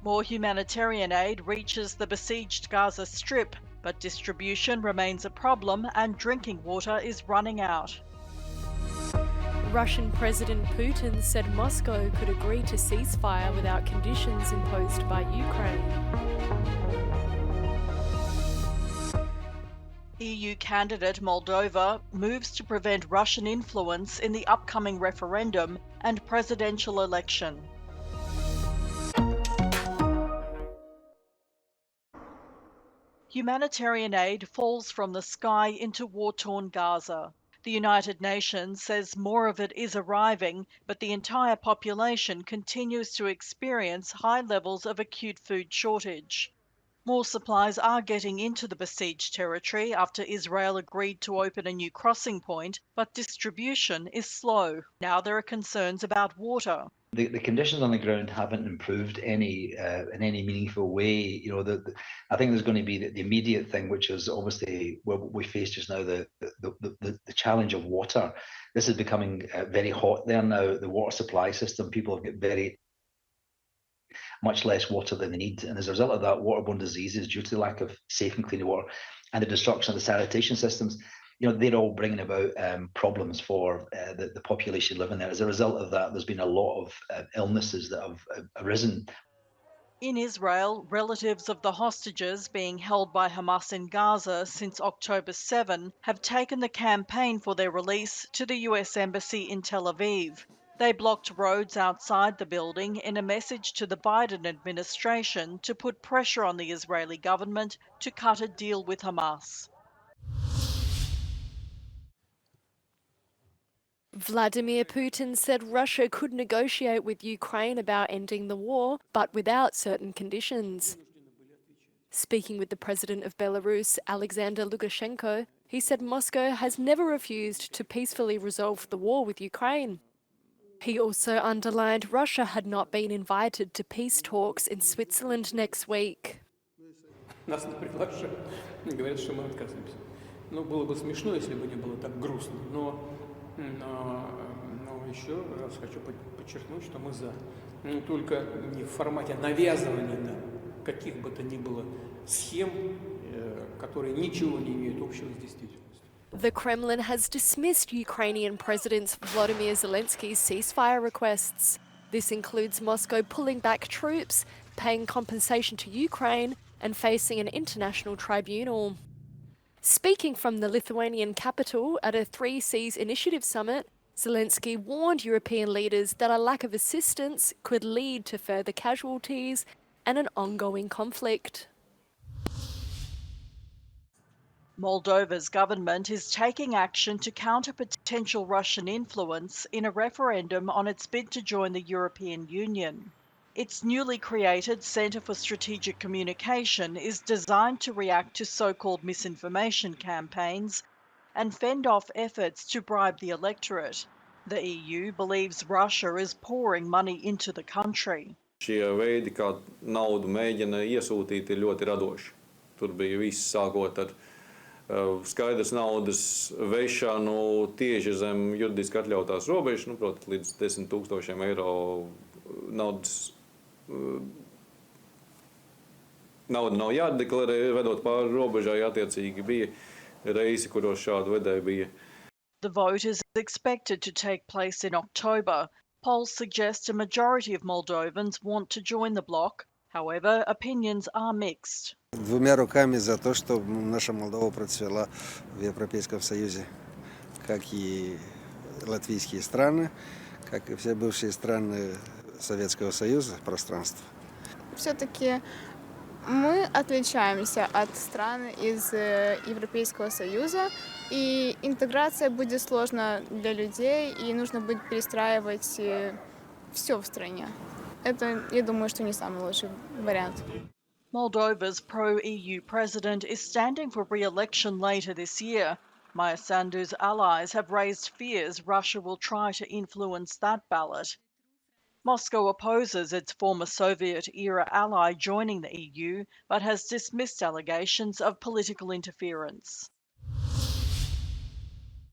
More humanitarian aid reaches the besieged Gaza Strip, but distribution remains a problem and drinking water is running out. Russian President Putin said Moscow could agree to ceasefire without conditions imposed by Ukraine. EU candidate Moldova moves to prevent Russian influence in the upcoming referendum and presidential election. Humanitarian aid falls from the sky into war-torn Gaza. The United Nations says more of it is arriving, but the entire population continues to experience high levels of acute food shortage. More supplies are getting into the besieged territory after Israel agreed to open a new crossing point, but distribution is slow. Now there are concerns about water. The conditions on the ground haven't improved any in any meaningful way. You know, I think there's going to be the immediate thing, which is obviously what we face just now, the challenge of water. This is becoming very hot there now. The water supply system, people have got much less water than they need, and as a result of that, waterborne diseases due to the lack of safe and clean water and the destruction of the sanitation systems, you know, they're all bringing about problems for the population living there. As a result of that, there's been a lot of illnesses that have arisen. In Israel, relatives of the hostages being held by Hamas in Gaza since October 7 have taken the campaign for their release to the US Embassy in Tel Aviv. They blocked roads outside the building in a message to the Biden administration to put pressure on the Israeli government to cut a deal with Hamas. Vladimir Putin said Russia could negotiate with Ukraine about ending the war, but without certain conditions. Speaking with the president of Belarus, Alexander Lukashenko, he said Moscow has never refused to peacefully resolve the war with Ukraine. He also underlined Russia had not been invited to peace talks in Switzerland next week. Нас не приглашают. Говорят, что мы отказываемся. Ну, было бы смешно, если бы не было так грустно. Но еще раз хочу подчеркнуть, что мы за. Но только не в формате навязывания каких бы то ни было схем, которые ничего не имеют общего с действительностью. The Kremlin has dismissed Ukrainian President Volodymyr Zelensky's ceasefire requests. This includes Moscow pulling back troops, paying compensation to Ukraine, and facing an international tribunal. Speaking from the Lithuanian capital at a Three Seas Initiative summit, Zelensky warned European leaders that a lack of assistance could lead to further casualties and an ongoing conflict. Moldova's government is taking action to counter potential Russian influence in a referendum on its bid to join the European Union. Its newly created Centre for Strategic Communication is designed to react to so-called misinformation campaigns and fend off efforts to bribe the electorate. The EU believes Russia is pouring money into the country. Šie veidi, kā naudu mēģina iesūtīt, ir ļoti radoši. Tur bija viss sākot ar skaidrs naudas vešanu tieši zem juridiski atļautās robežas, nu, proti, līdz 10 000 eiro naudas. Nauda nav jādeklarē, vedot pāri robežai, attiecīgi bija reisi, kuros šādu vedēju bija. The vote is expected to take place in October. Polls suggest a majority of Moldovans want to join the bloc. However, opinions are mixed. Двумя руками за то, чтобы наша Молдова процвела в Европейском Союзе, как и латвийские страны, как и все бывшие страны Советского Союза, пространства. Все-таки мы отличаемся от стран из Европейского Союза, и интеграция будет сложна для людей, и нужно будет перестраивать все в стране. Это, я думаю, что не самый лучший вариант. Moldova's pro-EU president is standing for re-election later this year. Maya Sandu's allies have raised fears Russia will try to influence that ballot. Moscow opposes its former Soviet-era ally joining the EU, but has dismissed allegations of political interference.